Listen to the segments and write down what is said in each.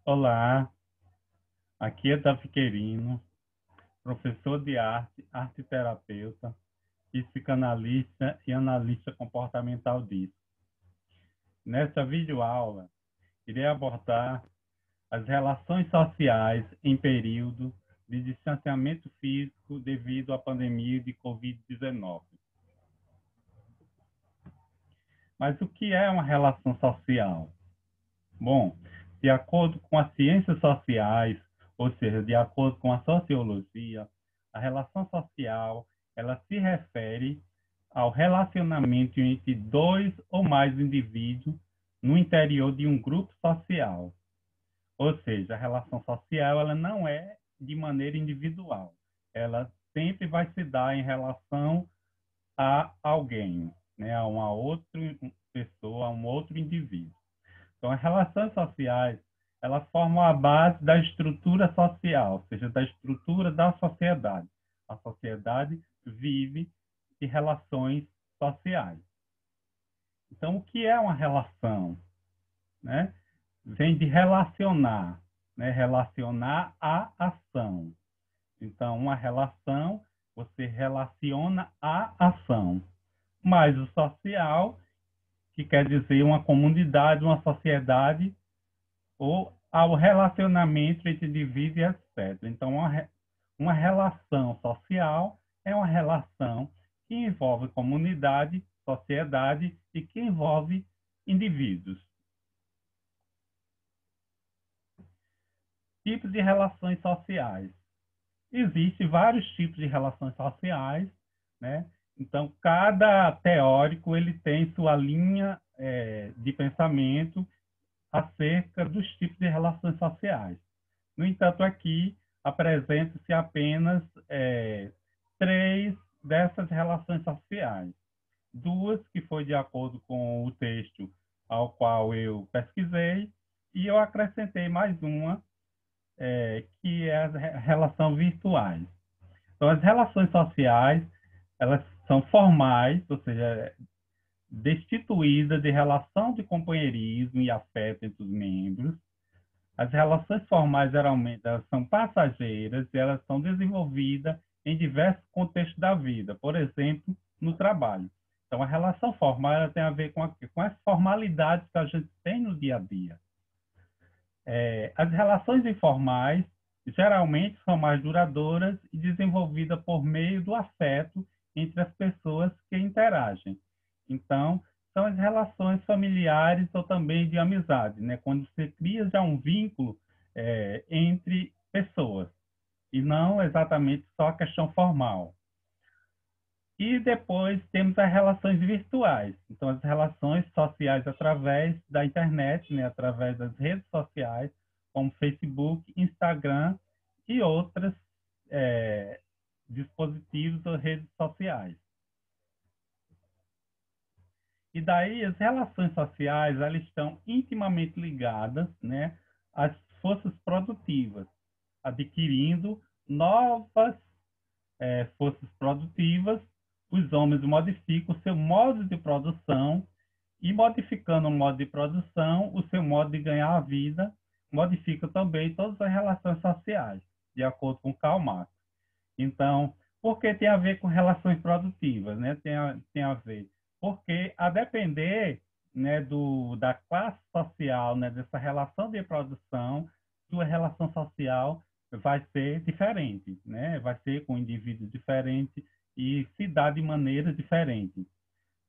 Olá, aqui é Davi Querino, professor de arte, arte terapeuta, psicanalista e analista comportamental disso. Nesta videoaula, irei abordar as relações sociais em período de distanciamento físico devido à pandemia de Covid-19. Mas o que é uma relação social? Bom, de acordo com as ciências sociais, ou seja, de acordo com a sociologia, a relação social, ela se refere ao relacionamento entre dois ou mais indivíduos no interior de um grupo social. Ou seja, a relação social, ela não é de maneira individual. Ela sempre vai se dar em relação a alguém, né, a uma outra pessoa, a um outro indivíduo. Então, as relações sociais, elas formam a base da estrutura social, ou seja, da estrutura da sociedade. A sociedade vive de relações sociais. Então, o que é uma relação? Né? Vem de relacionar, né? Relacionar a ação. Então, uma relação, você relaciona a ação. Mas o social, que quer dizer uma comunidade, uma sociedade, ou ao relacionamento entre indivíduos e etc. Então, uma relação social é uma relação que envolve comunidade, sociedade e que envolve indivíduos. Tipos de relações sociais. Existem vários tipos de relações sociais, né? Então, cada teórico ele tem sua linha de pensamento acerca dos tipos de relações sociais. No entanto, aqui apresenta-se apenas três dessas relações sociais. Duas que foi de acordo com o texto ao qual eu pesquisei, e eu acrescentei mais uma, que é a relação virtuais. Então, as relações sociais, elas são formais, ou seja, destituídas de relação de companheirismo e afeto entre os membros. As relações formais, geralmente, elas são passageiras e elas são desenvolvidas em diversos contextos da vida, por exemplo, no trabalho. Então, a relação formal ela tem a ver com as formalidades que a gente tem no dia a dia. As relações informais, geralmente, são mais duradouras e desenvolvidas por meio do afeto entre as pessoas que interagem. Então, são as relações familiares ou também de amizade, né? Quando você cria já um vínculo entre pessoas, e não exatamente só a questão formal. E depois temos as relações virtuais. Então, as relações sociais através da internet, né? Através das redes sociais, como Facebook, Instagram e outros dispositivos ou redes sociais. E daí as relações sociais elas estão intimamente ligadas, né, às forças produtivas, adquirindo novas forças produtivas. Os homens modificam o seu modo de produção e, modificando o modo de produção, o seu modo de ganhar a vida, modifica também todas as relações sociais, de acordo com Karl Marx. Então, por que tem a ver com relações produtivas, né? Tem a ver. Porque, a depender, né, da classe social, né, dessa relação de produção, sua relação social vai ser diferente, né? Vai ser com indivíduos diferentes e se dá de maneira diferente.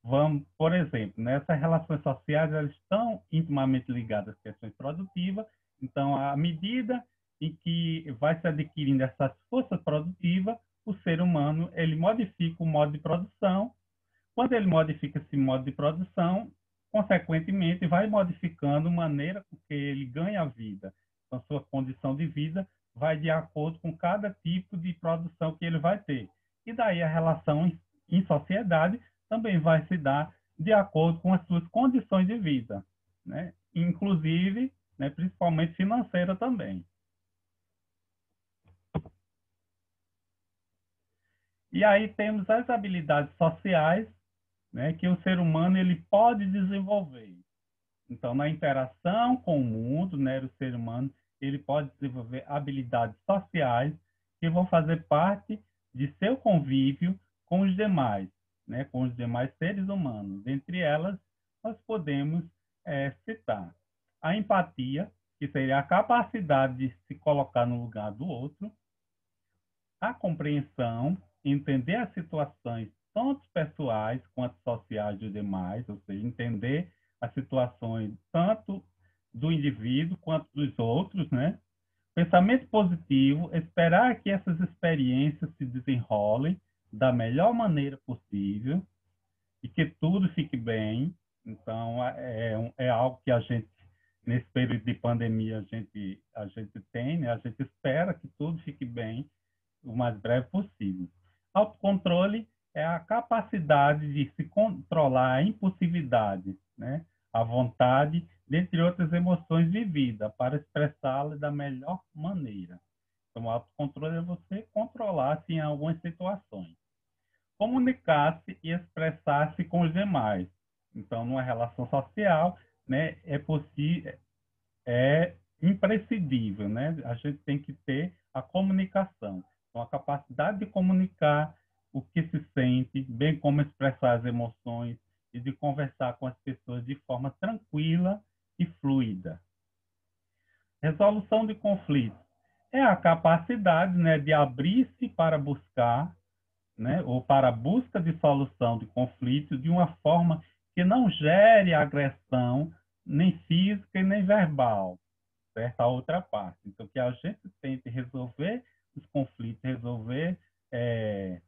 Vamos, por exemplo, nessas relações sociais, elas estão intimamente ligadas às questões produtivas. Então, à medida em que vai se adquirindo essas forças produtivas, o ser humano ele modifica o modo de produção. Quando ele modifica esse modo de produção, consequentemente, vai modificando a maneira com que ele ganha a vida. Então, sua condição de vida vai de acordo com cada tipo de produção que ele vai ter. E daí a relação em sociedade também vai se dar de acordo com as suas condições de vida, né? Inclusive, né, principalmente financeira também. E aí temos as habilidades sociais, né, que o ser humano ele pode desenvolver. Então, na interação com o mundo, né, o ser humano ele pode desenvolver habilidades sociais que vão fazer parte de seu convívio com os demais, né, com os demais seres humanos. Entre elas, nós podemos citar a empatia, que seria a capacidade de se colocar no lugar do outro, a compreensão, entender as situações tanto pessoais quanto sociais dos demais, ou seja, entender as situações tanto do indivíduo quanto dos outros, né? Pensamento positivo, esperar que essas experiências se desenrolem da melhor maneira possível e que tudo fique bem. Então, é algo que a gente, nesse período de pandemia, a gente tem, né? A gente espera que tudo fique bem o mais breve possível. Autocontrole é a capacidade de se controlar a impulsividade, né? A vontade, dentre outras emoções vividas, para expressá-las da melhor maneira. Então, o autocontrole é você controlar-se em algumas situações. Comunicar-se e expressar-se com os demais. Então, numa relação social, né, é imprescindível, né? A gente tem que ter a comunicação. Então, a capacidade de comunicar o que se sente, bem como expressar as emoções e de conversar com as pessoas de forma tranquila e fluida. Resolução de conflitos é a capacidade, né, de abrir-se para buscar, né, ou para a busca de solução de conflitos de uma forma que não gere agressão, nem física e nem verbal, certo? A outra parte. Então, que a gente tente resolver os conflitos, é,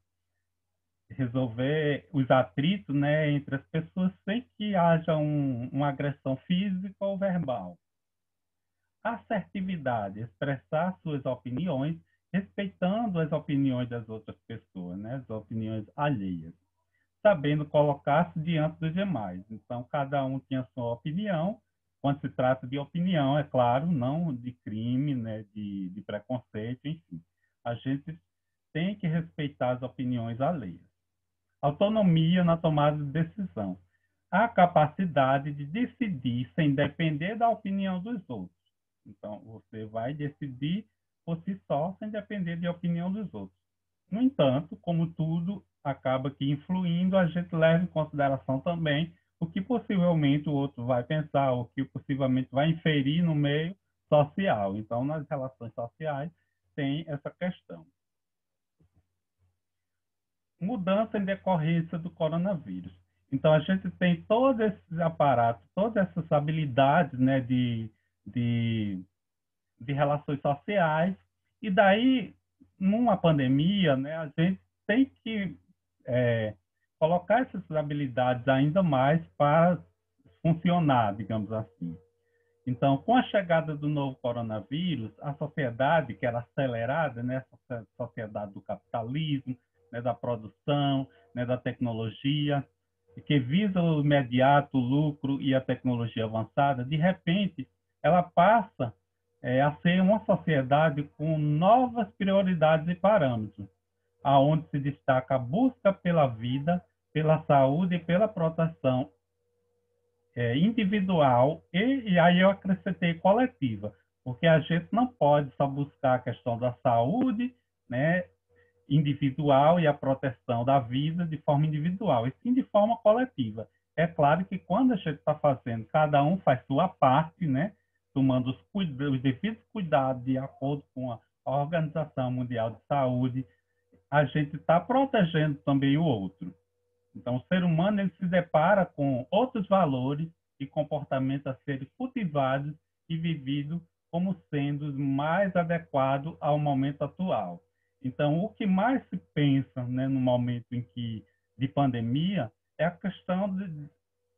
resolver os atritos, né, entre as pessoas sem que haja uma agressão física ou verbal. Assertividade, expressar suas opiniões, respeitando as opiniões das outras pessoas, né, as opiniões alheias, sabendo colocar-se diante dos demais. Então, cada um tinha a sua opinião. Quando se trata de opinião, é claro, não de crime, né, de preconceito, enfim. A gente tem que respeitar as opiniões alheias. Autonomia na tomada de decisão. A capacidade de decidir sem depender da opinião dos outros. Então, você vai decidir por si só, sem depender da opinião dos outros. No entanto, como tudo acaba que influindo, a gente leva em consideração também o que possivelmente o outro vai pensar, o que possivelmente vai inferir no meio social. Então, nas relações sociais, tem essa questão. Mudança em decorrência do coronavírus. Então, a gente tem todos esses aparatos, todas essas habilidades, né, de relações sociais, e daí, numa pandemia, né, a gente tem que colocar essas habilidades ainda mais para funcionar, digamos assim. Então, com a chegada do novo coronavírus, a sociedade, que era acelerada, né, essa sociedade do capitalismo, né, da produção, né, da tecnologia, e que visa o imediato, o lucro e a tecnologia avançada, de repente, ela passa a ser uma sociedade com novas prioridades e parâmetros, aonde se destaca a busca pela vida, pela saúde e pela proteção individual e aí eu acrescentei coletiva, porque a gente não pode só buscar a questão da saúde, né, individual e a proteção da vida de forma individual, e sim de forma coletiva. É claro que quando a gente está fazendo, cada um faz sua parte, né, tomando os devidos cuidados de acordo com a Organização Mundial de Saúde, a gente está protegendo também o outro. Então, o ser humano ele se depara com outros valores e comportamentos a serem cultivados e vividos como sendo mais adequados ao momento atual. Então, o que mais se pensa, né, no momento de pandemia é a questão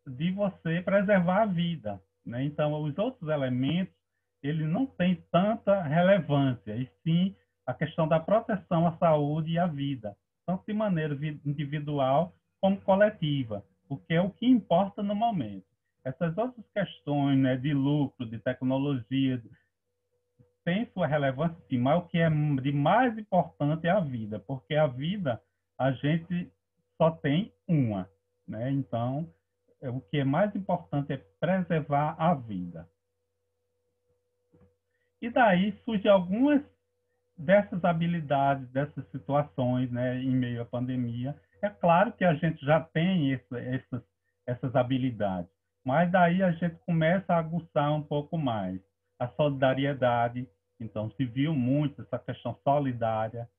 de você preservar a vida, né? Então, os outros elementos ele não têm tanta relevância, e sim a questão da proteção à saúde e à vida, tanto de maneira individual como coletiva, porque é o que importa no momento. Essas outras questões, né, de lucro, de tecnologia, têm sua relevância, sim, mas o que é de mais importante é a vida, porque a vida a gente só tem uma, né? Então, o que é mais importante é preservar a vida. E daí surgem algumas dessas habilidades, dessas situações, né, em meio à pandemia. É claro que a gente já tem essas habilidades, mas daí a gente começa a aguçar um pouco mais. A solidariedade, então, se viu muito essa questão solidária,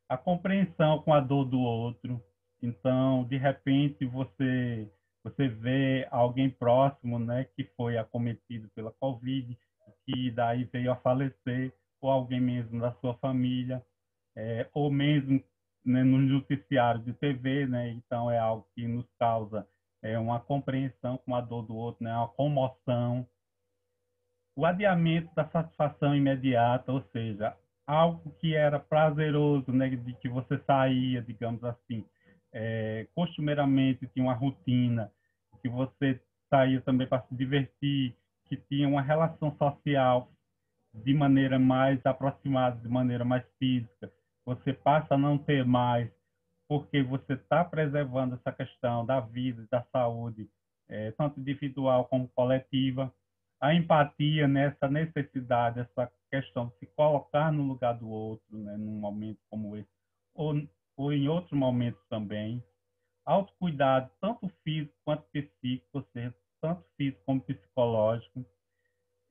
a compreensão com a dor do outro. Então, de repente, você vê alguém próximo, né, que foi acometido pela Covid, que daí veio a falecer, ou alguém mesmo da sua família, ou mesmo, né, no noticiário de TV, né? Então é algo que nos causa uma compreensão com a dor do outro, né? Uma comoção, o adiamento da satisfação imediata, ou seja, algo que era prazeroso, né, de que você saía, digamos assim, costumeiramente tinha uma rotina, que você saía também para se divertir, que tinha uma relação social de maneira mais aproximada, de maneira mais física, você passa a não ter mais, porque você está preservando essa questão da vida, da saúde, tanto individual como coletiva. A empatia nessa necessidade, essa questão de se colocar no lugar do outro, né, num momento como esse, ou, ou em outros momentos também. Autocuidado, tanto físico quanto psíquico, ou seja, tanto físico como psicológico.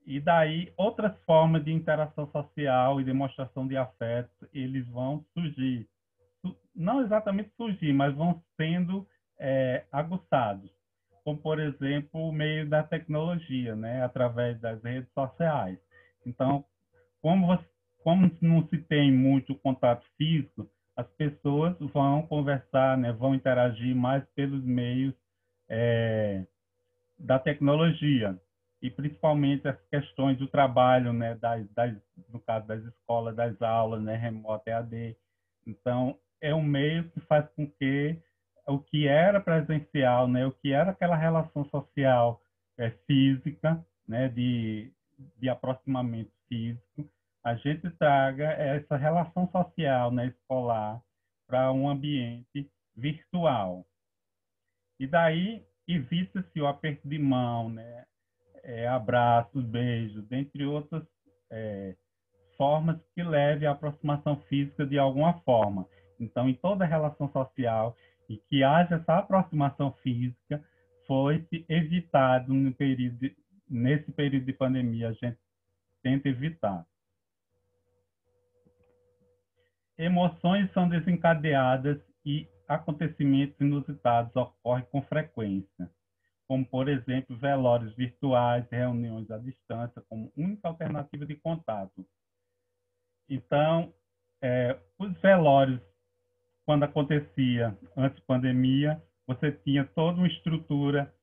E daí outras formas de interação social e demonstração de afeto, eles vão surgir. Não exatamente surgir, mas vão sendo aguçados. Como, por exemplo, o meio da tecnologia, né? Através das redes sociais. Então, como, você, como não se tem muito contato físico, as pessoas vão conversar, né? Vão interagir mais pelos meios é, da tecnologia e principalmente as questões do trabalho, né, no caso das escolas, das aulas, né, remoto EAD. Então, é um meio que faz com que o que era presencial, né, o que era aquela relação social física, né, de aproximamento físico, a gente traga essa relação social, né, escolar para um ambiente virtual. E daí evita-se o aperto de mão, né? Abraços, beijos, dentre outras é, formas que leve à aproximação física de alguma forma. Então, em toda relação social e que haja essa aproximação física, foi evitado nesse período de pandemia, a gente tenta evitar. Emoções são desencadeadas e acontecimentos inusitados ocorrem com frequência, como, por exemplo, velórios virtuais, reuniões à distância, como única alternativa de contato. Então, os velórios, quando acontecia antes da pandemia, você tinha toda uma estrutura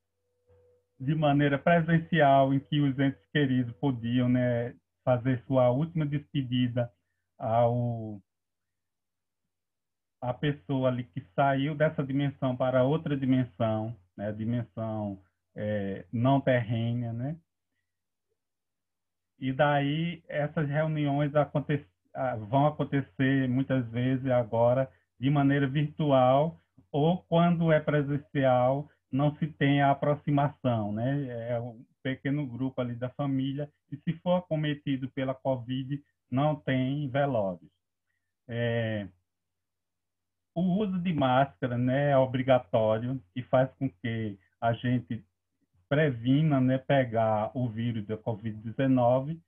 de maneira presencial em que os entes queridos podiam, né, fazer sua última despedida ao a pessoa ali que saiu dessa dimensão para outra dimensão, né, dimensão não terrena, né? E daí essas reuniões vão acontecer muitas vezes agora de maneira virtual ou quando é presencial não se tem a aproximação, né? É um pequeno grupo ali da família e se for acometido pela Covid não tem velórios. O uso de máscara, né, é obrigatório e faz com que a gente previna, né, pegar o vírus da Covid-19.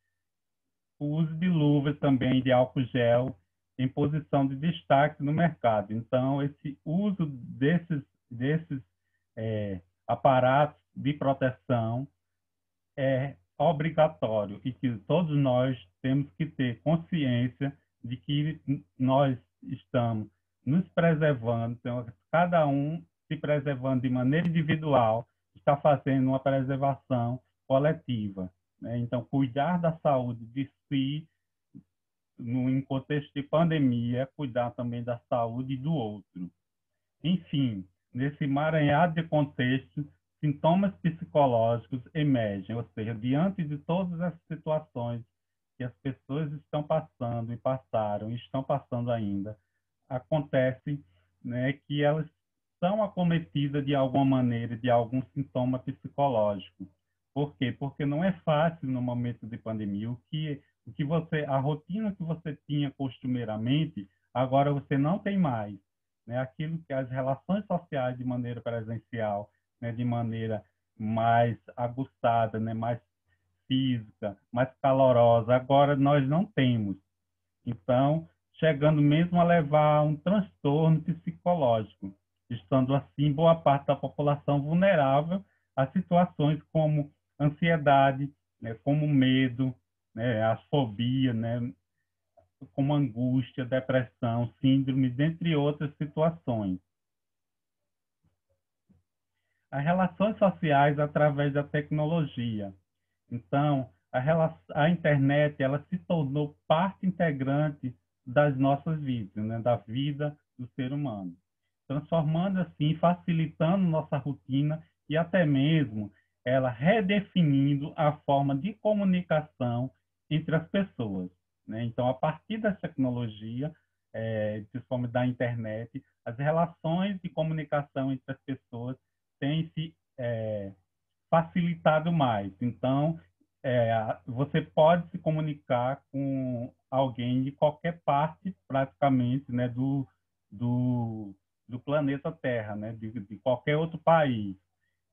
O uso de luvas também, de álcool gel, em posição de destaque no mercado. Então, esse uso desses aparatos de proteção é obrigatório e que todos nós temos que ter consciência de que nós estamos nos preservando, então, cada um se preservando de maneira individual, está fazendo uma preservação coletiva, né? Então, cuidar da saúde de si, em contexto de pandemia, é cuidar também da saúde do outro. Enfim, nesse emaranhado de contextos, sintomas psicológicos emergem, ou seja, diante de todas as situações que as pessoas estão passando e passaram e estão passando ainda, acontece, né, que elas são acometidas de alguma maneira de algum sintoma psicológico. Por quê? Porque não é fácil no momento de pandemia. A rotina que você tinha costumeiramente, agora você não tem mais, né? Aquilo que as relações sociais de maneira presencial, né, de maneira mais aguçada, né, mais física, mais calorosa, agora nós não temos. Então, chegando mesmo a levar a um transtorno psicológico, estando assim boa parte da população vulnerável a situações como ansiedade, né, como medo, né, a fobia, né, como angústia, depressão, síndrome, dentre outras situações. As relações sociais através da tecnologia. Então, a internet ela se tornou parte integrante das nossas vidas, né, da vida do ser humano, transformando assim, facilitando nossa rotina e até mesmo ela redefinindo a forma de comunicação entre as pessoas, né? Então, a partir da tecnologia, principalmente da internet, as relações de comunicação entre as pessoas têm se facilitado mais. Então, você pode se comunicar com alguém de qualquer parte, praticamente, né, do, do planeta Terra, né, de qualquer outro país.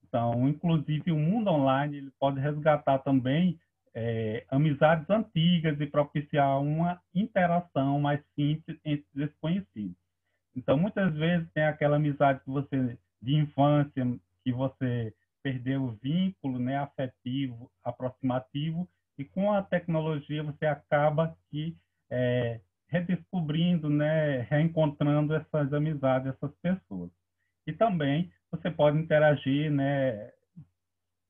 Então, inclusive, o mundo online ele pode resgatar também amizades antigas e propiciar uma interação mais simples entre desconhecidos. Então, muitas vezes tem aquela amizade que você de infância que você perdeu o vínculo, né, afetivo, aproximativo, e com a tecnologia você acaba que redescobrindo, né, reencontrando essas amizades, essas pessoas. E também você pode interagir, né,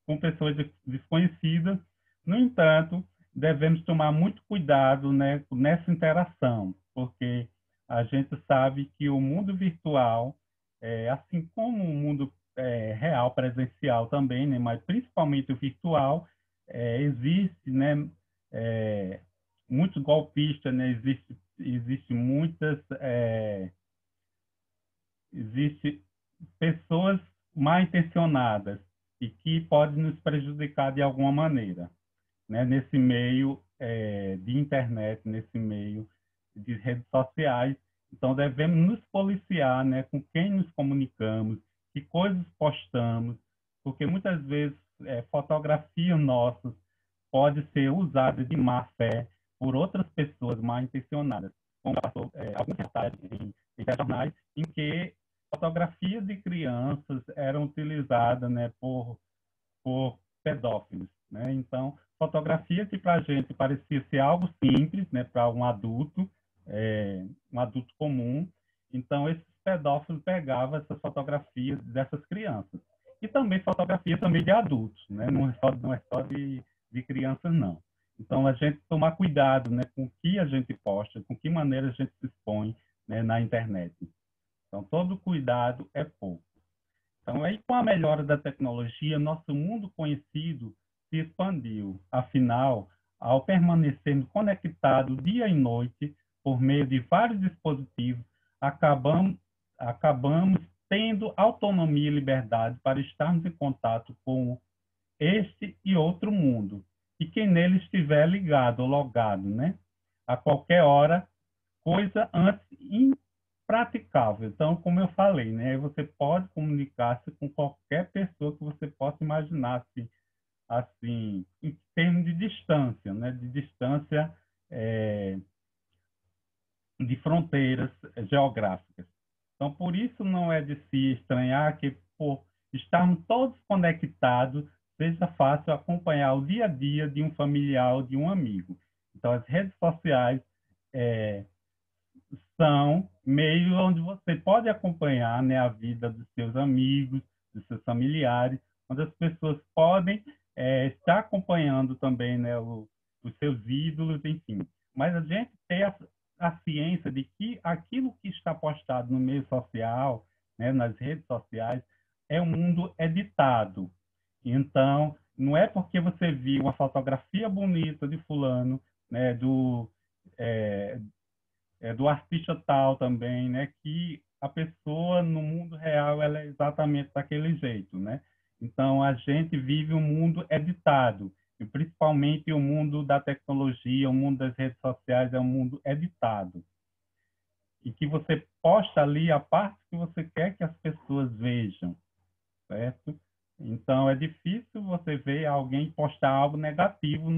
com pessoas desconhecidas. No entanto, devemos tomar muito cuidado, né, nessa interação, porque a gente sabe que o mundo virtual, assim como o mundo real, presencial também, né, mas principalmente o virtual, existe, né, é, muitos golpistas, né, existe muitas, existe pessoas mal intencionadas e que podem nos prejudicar de alguma maneira, né? Nesse meio de internet, nesse meio de redes sociais. Então, devemos nos policiar, né? Com quem nos comunicamos, que coisas postamos, porque muitas vezes fotografias nossas podem ser usadas de má fé por outras pessoas mal intencionadas, como passou alguns reportagens em jornais em que fotografias de crianças eram utilizadas, né, por pedófilos, né? Então, fotografia que para a gente parecia ser algo simples, né, para um adulto comum. Então, esses pedófilos pegavam essas fotografias dessas crianças. E também fotografias também de adultos, né? Não é só de crianças, não. Então, a gente tomar cuidado, né, com o que a gente posta, com que maneira a gente se expõe, né, na internet. Então, todo cuidado é pouco. Então, aí, com a melhora da tecnologia, nosso mundo conhecido se expandiu. Afinal, ao permanecermos conectados dia e noite por meio de vários dispositivos, acabamos tendo autonomia e liberdade para estarmos em contato com este e outro mundo. E quem nele estiver ligado ou logado, né? A qualquer hora, coisa antes praticável. Então, como eu falei, né, você pode comunicar-se com qualquer pessoa que você possa imaginar, assim, em termos de distância, né, de distância é, de fronteiras geográficas. Então, por isso não é de se estranhar que, por estarmos todos conectados, seja fácil acompanhar o dia a dia de um familiar ou de um amigo. Então, as redes sociais é, são meios onde você pode acompanhar, né, a vida dos seus amigos, dos seus familiares, onde as pessoas podem estar acompanhando também, né, os seus ídolos, enfim. Mas a gente tem a ciência de que aquilo que está postado no meio social, né, nas redes sociais, é um mundo editado. Então, não é porque você viu uma fotografia bonita de fulano, né, é, do artista tal também, né? Que a pessoa no mundo real ela é exatamente daquele jeito, né? Então, a gente vive um mundo editado, e principalmente o mundo da tecnologia, o mundo das redes sociais é um mundo editado. E que você posta ali a parte que você quer que as pessoas vejam, certo? Então, é difícil você ver alguém postar algo negativo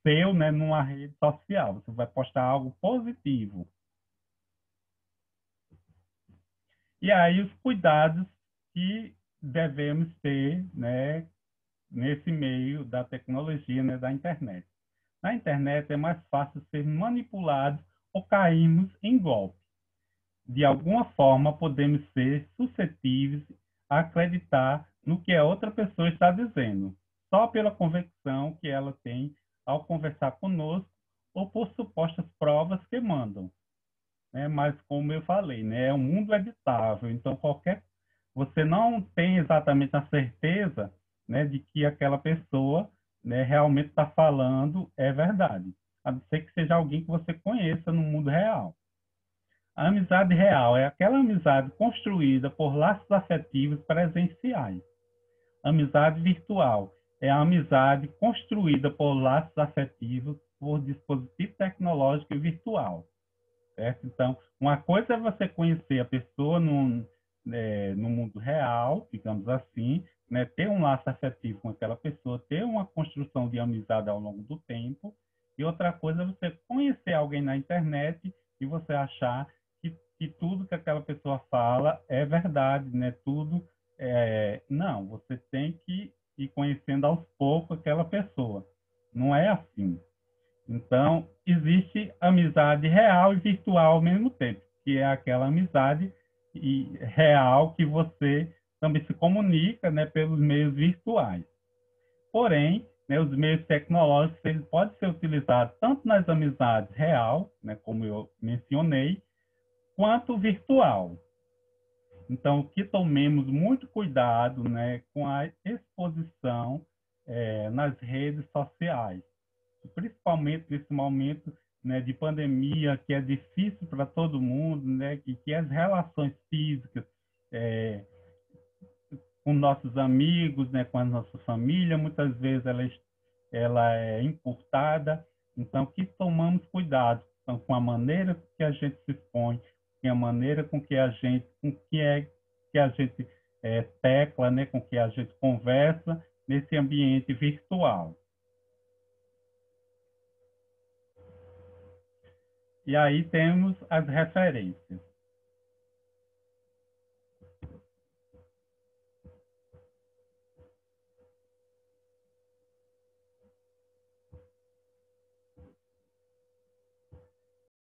seu, né, numa rede social. Você vai postar algo positivo. E aí, os cuidados que devemos ter, né, nesse meio da tecnologia, né, da internet. Na internet é mais fácil ser manipulados ou cairmos em golpe. De alguma forma, podemos ser suscetíveis a acreditar no que a outra pessoa está dizendo, só pela convicção que ela tem ao conversar conosco ou por supostas provas que mandam, né? Mas, como eu falei, né, o mundo é editável, então você não tem exatamente a certeza, né, de que aquela pessoa, né, realmente está falando é verdade, a não ser que seja alguém que você conheça no mundo real. A amizade real é aquela amizade construída por laços afetivos presenciais. A amizade virtual é a amizade construída por laços afetivos por dispositivo tecnológico e virtual. Certo? Então, uma coisa é você conhecer a pessoa no mundo real, digamos assim, né? Ter um laço afetivo com aquela pessoa, ter uma construção de amizade ao longo do tempo, e outra coisa é você conhecer alguém na internet e você achar que tudo que aquela pessoa fala é verdade, né? Tudo não, você tem que ir conhecendo aos poucos aquela pessoa. Não é assim. Então, existe amizade real e virtual ao mesmo tempo, que é aquela amizade real que você também se comunica, né, pelos meios virtuais. Porém, né, os meios tecnológicos eles podem ser utilizados tanto nas amizades real, né, como eu mencionei, quanto virtual. Então, que tomemos muito cuidado, né, com a exposição nas redes sociais, principalmente nesse momento, né, de pandemia, que é difícil para todo mundo, né, que as relações físicas com nossos amigos, né, com a nossa família, muitas vezes ela é encurtada. Então, que tomamos cuidado então, com a maneira que a gente se expõe, com a maneira que a gente tecla, né, com que a gente conversa nesse ambiente virtual. E aí temos as referências.